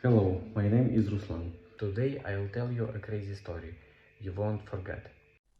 Hello, my name is Ruslan. Today I'll tell you a crazy story you won't forget.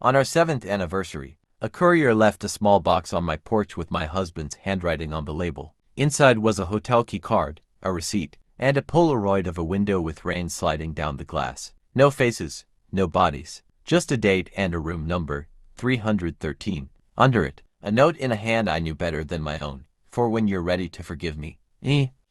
On our 7th anniversary, a courier left a small box on my porch with my husband's handwriting on the label. Inside was a hotel key card, a receipt, and a Polaroid of a window with rain sliding down the glass. No faces, no bodies, just a date and a room number, 313. Under it, a note in a hand I knew better than my own. For when you're ready to forgive me.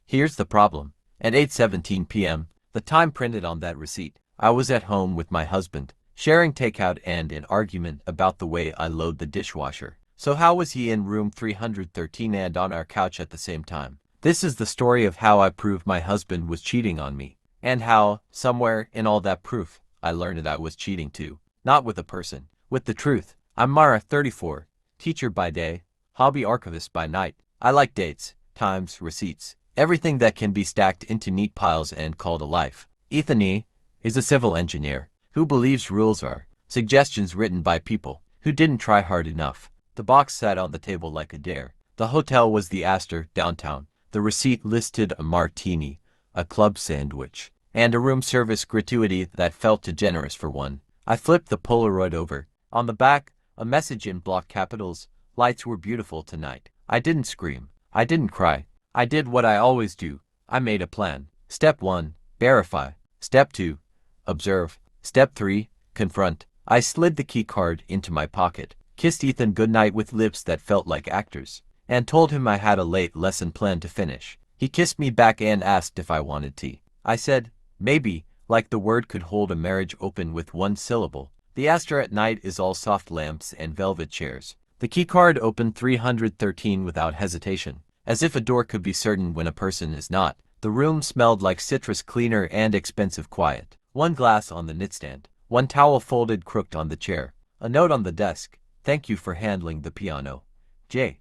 Here's the problem. At 8:17 p.m., the time printed on that receipt, I was at home with my husband, sharing takeout and an argument about the way I load the dishwasher. So how was he in room 313 and on our couch at the same time? This is the story of how I proved my husband was cheating on me, and how, somewhere in all that proof, I learned that I was cheating too. Not with a person, with the truth. I'm Mara, 34, teacher by day, hobby archivist by night. I like dates, times, receipts, everything that can be stacked into neat piles and called a life. Ethan is a civil engineer who believes rules are suggestions written by people who didn't try hard enough. The box sat on the table like a dare. The hotel was the Astor, downtown. The receipt listed a martini, a club sandwich, and a room service gratuity that felt too generous for one. I flipped the Polaroid over. On the back, a message in block capitals: lights were beautiful tonight. I didn't scream. I didn't cry. I did what I always do. I made a plan. Step 1, verify. Step 2, observe. Step 3, confront. I slid the key card into my pocket, kissed Ethan goodnight with lips that felt like actors, and told him I had a late lesson planned to finish. He kissed me back and asked if I wanted tea. I said, maybe, like the word could hold a marriage open with one syllable. The Astor at night is all soft lamps and velvet chairs. The key card opened 313 without hesitation, as if a door could be certain when a person is not. The room smelled like citrus cleaner and expensive quiet. One glass on the nightstand, one towel folded crooked on the chair, a note on the desk: thank you for handling the piano. J.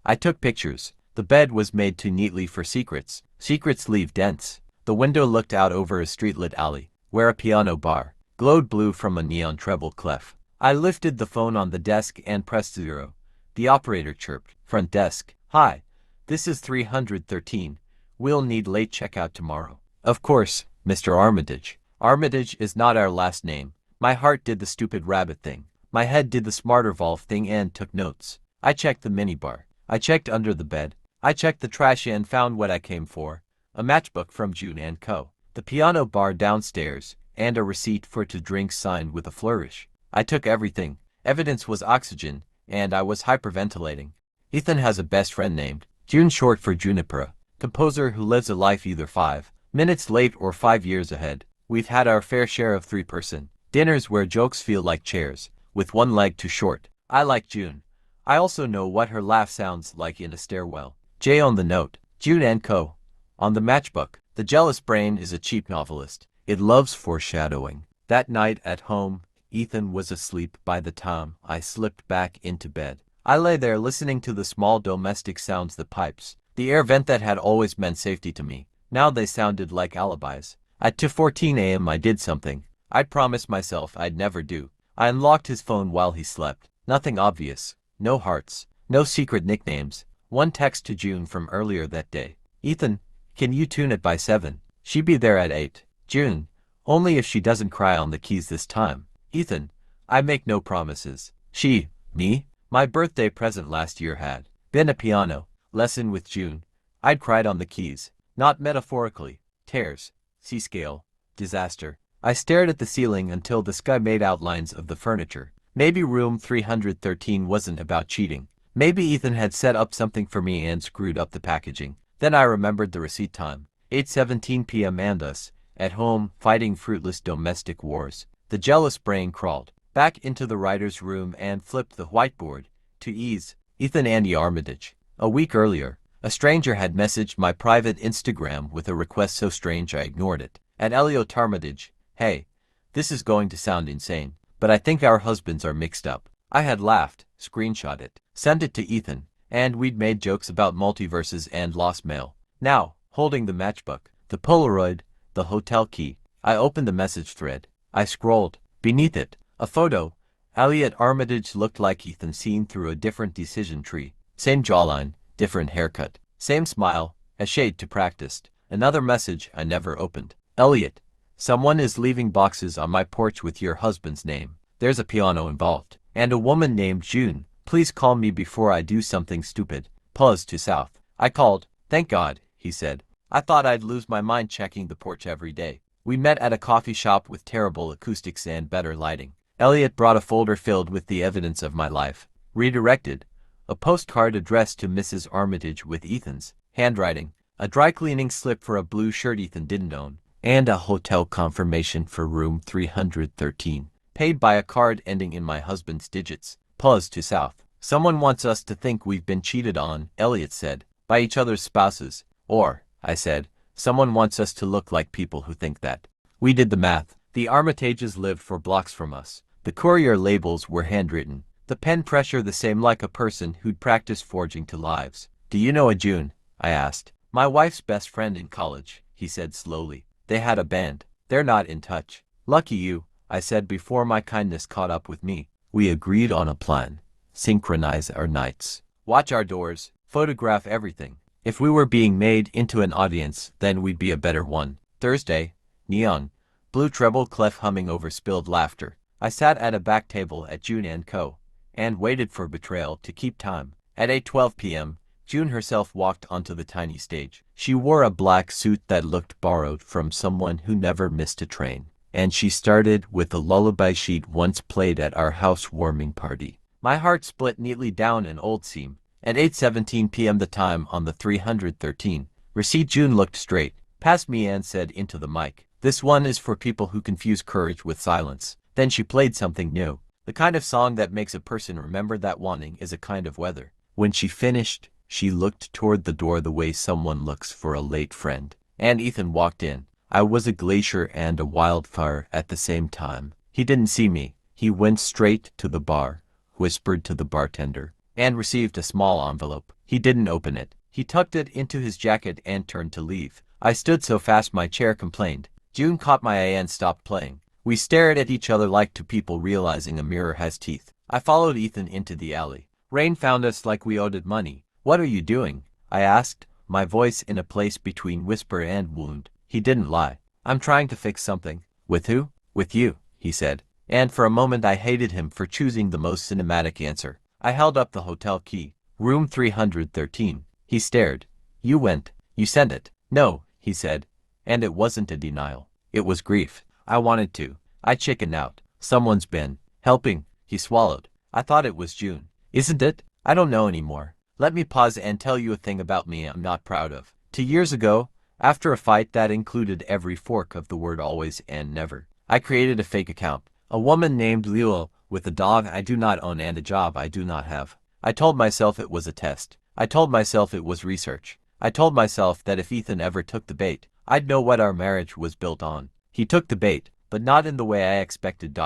I took pictures. The bed was made too neatly for secrets. Secrets leave dents. The window looked out over a streetlit alley, where a piano bar glowed blue from a neon treble clef. I lifted the phone on the desk and pressed 0. The operator chirped. Front desk. Hi. This is 313. We'll need late checkout tomorrow. Of course, Mr. Armitage. Armitage is not our last name. My heart did the stupid rabbit thing. My head did the smarter Volve thing and took notes. I checked the minibar. I checked under the bed. I checked the trash and found what I came for. A matchbook from June & Co. The piano bar downstairs, and a receipt for 2 drinks signed with a flourish. I took everything. Evidence was oxygen, and I was hyperventilating. Ethan has a best friend named June, short for Junipero, composer who lives a life either 5 minutes late or 5 years ahead. We've had our fair share of 3-person dinners where jokes feel like chairs, with one leg too short. I like June. I also know what her laugh sounds like in a stairwell. J on the note. June & Co. On the matchbook. The jealous brain is a cheap novelist. It loves foreshadowing. That night at home, Ethan was asleep by the time I slipped back into bed. I lay there listening to the small domestic sounds, the pipes, the air vent that had always meant safety to me. Now they sounded like alibis. At 2:14 a.m. I did something I'd promised myself I'd never do. I unlocked his phone while he slept. Nothing obvious. No hearts. No secret nicknames. One text to June from earlier that day. Ethan, can you tune it by 7? She be there at 8. June, only if she doesn't cry on the keys this time. Ethan, I make no promises. She, me? My birthday present last year had been a piano lesson with June. I'd cried on the keys. Not metaphorically. Tears. C-scale. Disaster. I stared at the ceiling until the sky made outlines of the furniture. Maybe room 313 wasn't about cheating. Maybe Ethan had set up something for me and screwed up the packaging. Then I remembered the receipt time. 8:17 p.m. and us, at home, fighting fruitless domestic wars. The jealous brain crawled back into the writer's room and flipped the whiteboard. To ease, Ethan Andy Armitage. A week earlier, a stranger had messaged my private Instagram with a request so strange I ignored it. At Elliot Armitage. Hey, this is going to sound insane, but I think our husbands are mixed up. I had laughed, screenshot it, sent it to Ethan, and we'd made jokes about multiverses and lost mail. Now, holding the matchbook, the Polaroid, the hotel key, I opened the message thread. I scrolled. Beneath it, a photo. Elliot Armitage looked like Ethan seen through a different decision tree. Same jawline, different haircut, same smile, a shade too practiced. Another message I never opened. Elliot, someone is leaving boxes on my porch with your husband's name. There's a piano involved. And a woman named June. Please call me before I do something stupid. Pause to South. I called. Thank God, he said. I thought I'd lose my mind checking the porch every day. We met at a coffee shop with terrible acoustics and better lighting. Elliot brought a folder filled with the evidence of my life. Redirected. A postcard addressed to Mrs. Armitage with Ethan's handwriting. A dry cleaning slip for a blue shirt Ethan didn't own. And a hotel confirmation for room 313. Paid by a card ending in my husband's digits. Pause to South. Someone wants us to think we've been cheated on, Elliot said. By each other's spouses. Or, I said, someone wants us to look like people who think that. We did the math. The Armitages lived 4 blocks from us. The courier labels were handwritten. The pen pressure the same like a person who'd practiced forging to lives. Do you know a June? I asked. My wife's best friend in college, he said slowly. They had a band. They're not in touch. Lucky you, I said before my kindness caught up with me. We agreed on a plan. Synchronize our nights. Watch our doors. Photograph everything. If we were being made into an audience, then we'd be a better one. Thursday. Neon. Blue treble clef humming over spilled laughter. I sat at a back table at June & Co. and waited for betrayal to keep time. At 8:12 p.m., June herself walked onto the tiny stage. She wore a black suit that looked borrowed from someone who never missed a train. And she started with a lullaby she'd once played at our housewarming party. My heart split neatly down an old seam. At 8:17 p.m. the time on the 313 receipt, June looked straight past me and said into the mic, "This one is for people who confuse courage with silence." Then she played something new. The kind of song that makes a person remember that wanting is a kind of weather. When she finished, she looked toward the door the way someone looks for a late friend. And Ethan walked in. I was a glacier and a wildfire at the same time. He didn't see me. He went straight to the bar, whispered to the bartender, and received a small envelope. He didn't open it. He tucked it into his jacket and turned to leave. I stood so fast my chair complained. June caught my eye and stopped playing. We stared at each other like two people realizing a mirror has teeth. I followed Ethan into the alley. Rain found us like we owed it money. "What are you doing?" I asked, my voice in a place between whisper and wound. He didn't lie. "I'm trying to fix something." "With who?" "With you," he said. And for a moment I hated him for choosing the most cinematic answer. I held up the hotel key. "Room 313. He stared. "You went. You sent it." "No," he said. And it wasn't a denial. It was grief. I wanted to. I chickened out. "Someone's been helping." He swallowed. "I thought it was June." "Isn't it?" "I don't know anymore. Let me pause and tell you a thing about me I'm not proud of. 2 years ago, after a fight that included every fork of the word always and never, I created a fake account. A woman named Lila with a dog I do not own and a job I do not have. I told myself it was a test. I told myself it was research. I told myself that if Ethan ever took the bait, I'd know what our marriage was built on. He took the bait, but not in the way I expected.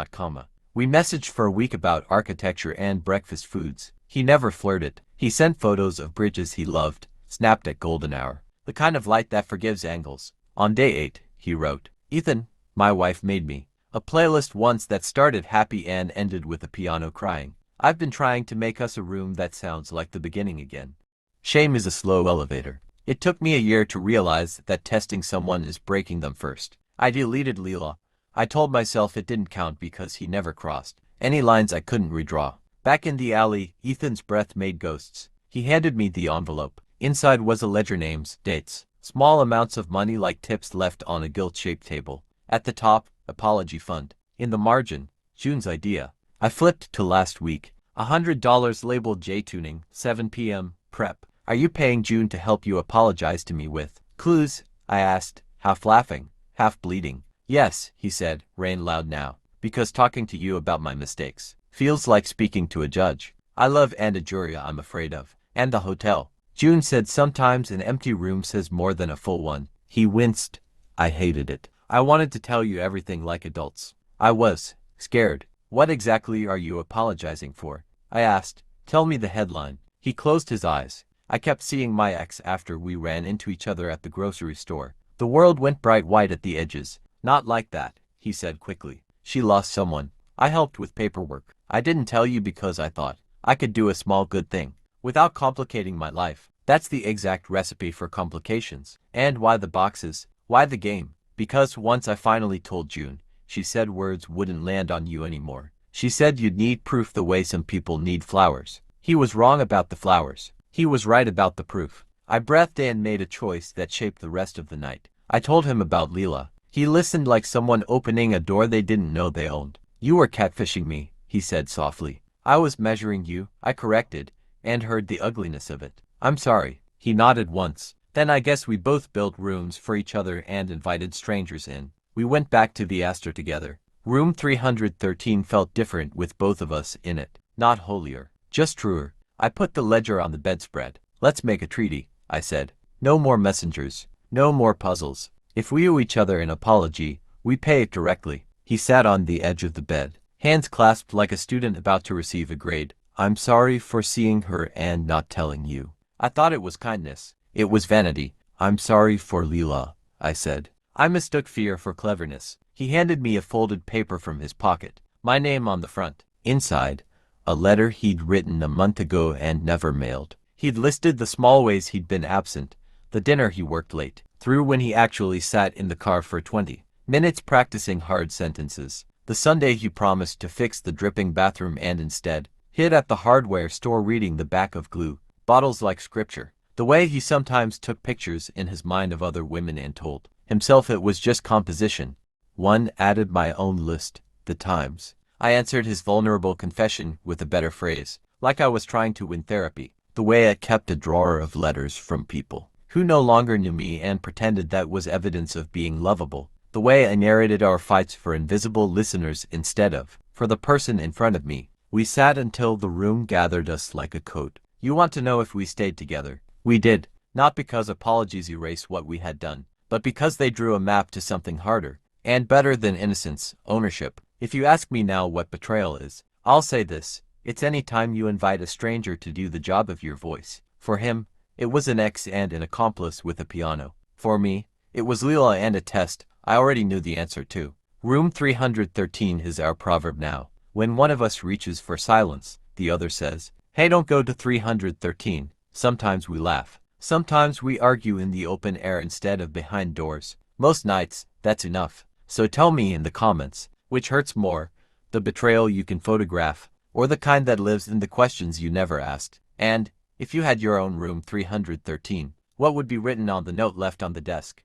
We messaged for a week about architecture and breakfast foods. He never flirted. He sent photos of bridges he loved, snapped at golden hour. The kind of light that forgives angles. On day 8, he wrote, "Ethan, my wife made me a playlist once that started happy and ended with a piano crying. I've been trying to make us a room that sounds like the beginning again." Shame is a slow elevator. It took me a year to realize that testing someone is breaking them first. I deleted Lila. I told myself it didn't count because he never crossed any lines I couldn't redraw. Back in the alley, Ethan's breath made ghosts. He handed me the envelope. Inside was a ledger, names, dates, small amounts of money like tips left on a guilt-shaped table. At the top, apology fund. In the margin, June's idea. I flipped to last week. $100 labeled J-tuning, 7 p.m., prep. "Are you paying June to help you apologize to me with clues?" I asked, half laughing, half bleeding. "Yes," he said, rain loud now, "because talking to you about my mistakes feels like speaking to a judge. I love and a jury I'm afraid of. And the hotel." June said sometimes an empty room says more than a full one. He winced. I hated it. "I wanted to tell you everything like adults. I was scared." "What exactly are you apologizing for?" I asked. "Tell me the headline." He closed his eyes. "I kept seeing my ex after we ran into each other at the grocery store. The world went bright white at the edges." "Not like that," he said quickly. "She lost someone. I helped with paperwork. I didn't tell you because I thought I could do a small good thing without complicating my life. That's the exact recipe for complications. And why the boxes? Why the game? Because once I finally told June, she said words wouldn't land on you anymore. She said you'd need proof the way some people need flowers. He was wrong about the flowers. He was right about the proof. I breathed and made a choice that shaped the rest of the night. I told him about Leela. He listened like someone opening a door they didn't know they owned. You were catfishing me, he said softly. I was measuring you, I corrected, and heard the ugliness of it. I'm sorry. He nodded once. Then I guess we both built rooms for each other and invited strangers in. We went back to the Astor together. Room 313 felt different with both of us in it. Not holier, just truer. I put the ledger on the bedspread. Let's make a treaty, I said. No more messengers. No more puzzles. If we owe each other an apology, we pay it directly. He sat on the edge of the bed, hands clasped like a student about to receive a grade. I'm sorry for seeing her and not telling you. I thought it was kindness. It was vanity. I'm sorry for Leela, I said. I mistook fear for cleverness. He handed me a folded paper from his pocket, my name on the front. Inside, a letter he'd written a month ago and never mailed. He'd listed the small ways he'd been absent, the dinner he worked late through when he actually sat in the car for 20 minutes practicing hard sentences, the Sunday he promised to fix the dripping bathroom and instead hid at the hardware store reading the back of glue bottles like scripture, the way he sometimes took pictures in his mind of other women and told himself it was just composition. One added my own list, the times. I answered his vulnerable confession with a better phrase, like I was trying to win therapy, the way I kept a drawer of letters from people who no longer knew me and pretended that was evidence of being lovable, the way I narrated our fights for invisible listeners instead of for the person in front of me. We sat until the room gathered us like a coat. You want to know if we stayed together? We did, not because apologies erase what we had done, but because they drew a map to something harder and better than innocence, ownership. If you ask me now what betrayal is, I'll say this. It's any time you invite a stranger to do the job of your voice. For him, it was an ex and an accomplice with a piano. For me, it was Leela and a test I already knew the answer to. Room 313 is our proverb now. When one of us reaches for silence, the other says, hey, don't go to 313. Sometimes we laugh. Sometimes we argue in the open air instead of behind doors. Most nights, that's enough. So tell me in the comments, which hurts more, the betrayal you can photograph, or the kind that lives in the questions you never asked. And, if you had your own room 313, what would be written on the note left on the desk?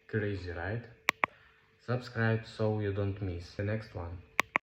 Crazy, right? Subscribe so you don't miss the next one.